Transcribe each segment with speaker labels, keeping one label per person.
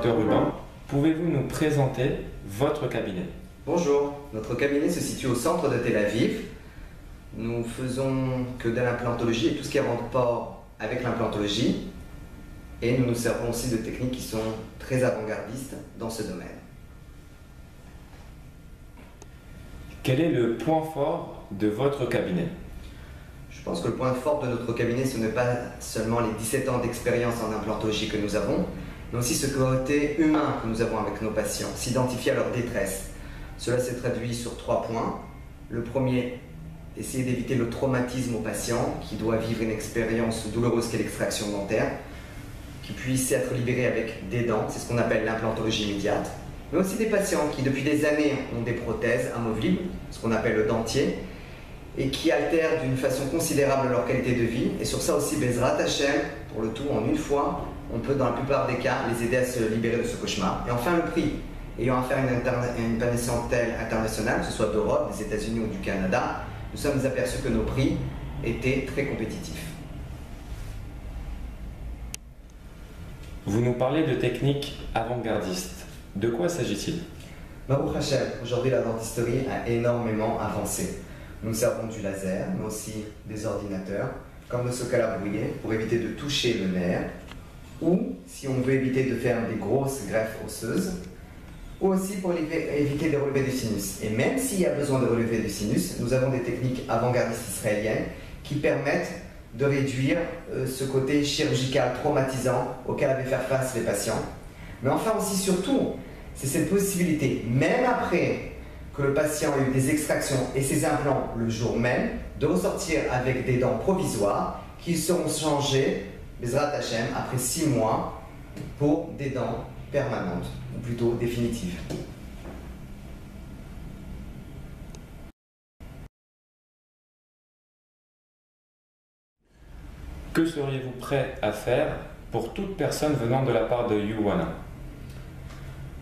Speaker 1: Docteur Rubin, pouvez-vous nous présenter votre cabinet?
Speaker 2: Bonjour, notre cabinet se situe au centre de Tel Aviv. Nous faisons que de l'implantologie et tout ce qui est rapport avec l'implantologie. Et nous nous servons aussi de techniques qui sont très avant-gardistes dans ce domaine.
Speaker 1: Quel est le point fort de votre cabinet?
Speaker 2: Je pense que le point fort de notre cabinet, ce n'est pas seulement les 17 ans d'expérience en implantologie que nous avons, mais aussi ce côté humain que nous avons avec nos patients, s'identifier à leur détresse. Cela s'est traduit sur 3 points. Le premier, essayer d'éviter le traumatisme au patient qui doit vivre une expérience douloureuse qu'est l'extraction dentaire, qui puisse être libéré avec des dents, c'est ce qu'on appelle l'implantologie immédiate, mais aussi des patients qui depuis des années ont des prothèses amovibles, ce qu'on appelle le dentier, et qui altèrent d'une façon considérable leur qualité de vie. Et sur ça aussi, Bezrat Hashem, pour le tout, en une fois, on peut dans la plupart des cas les aider à se libérer de ce cauchemar. Et enfin le prix, ayant affaire à une patientèle internationale, que ce soit d'Europe, des États-Unis ou du Canada, nous sommes aperçus que nos prix étaient très compétitifs.
Speaker 1: Vous nous parlez de techniques avant-gardistes. De quoi s'agit-il?
Speaker 2: Baruch Hashem, aujourd'hui la dentisterie a énormément avancé. Nous servons du laser, mais aussi des ordinateurs, comme le socala brouillé, pour éviter de toucher le nerf, ou si on veut éviter de faire des grosses greffes osseuses, ou aussi pour éviter de relever du sinus. Et même s'il y a besoin de relever du sinus, nous avons des techniques avant-gardistes israéliennes qui permettent de réduire ce côté chirurgical traumatisant auquel avaient fait face les patients. Mais enfin aussi, surtout, c'est cette possibilité, même après que le patient ait eu des extractions et ses implants le jour même, de ressortir avec des dents provisoires qui seront changées, Bezrat Hashem, après 6 mois pour des dents permanentes, ou plutôt définitives.
Speaker 1: Que seriez-vous prêt à faire pour toute personne venant de la part de Youwana?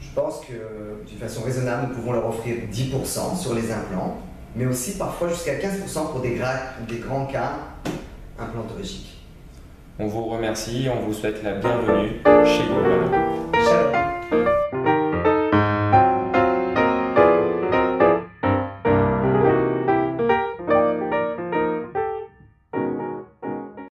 Speaker 2: Je pense que d'une façon raisonnable, nous pouvons leur offrir 10% sur les implants, mais aussi parfois jusqu'à 15% pour des grands cas implantologiques.
Speaker 1: On vous remercie et on vous souhaite la bienvenue chez Youwana.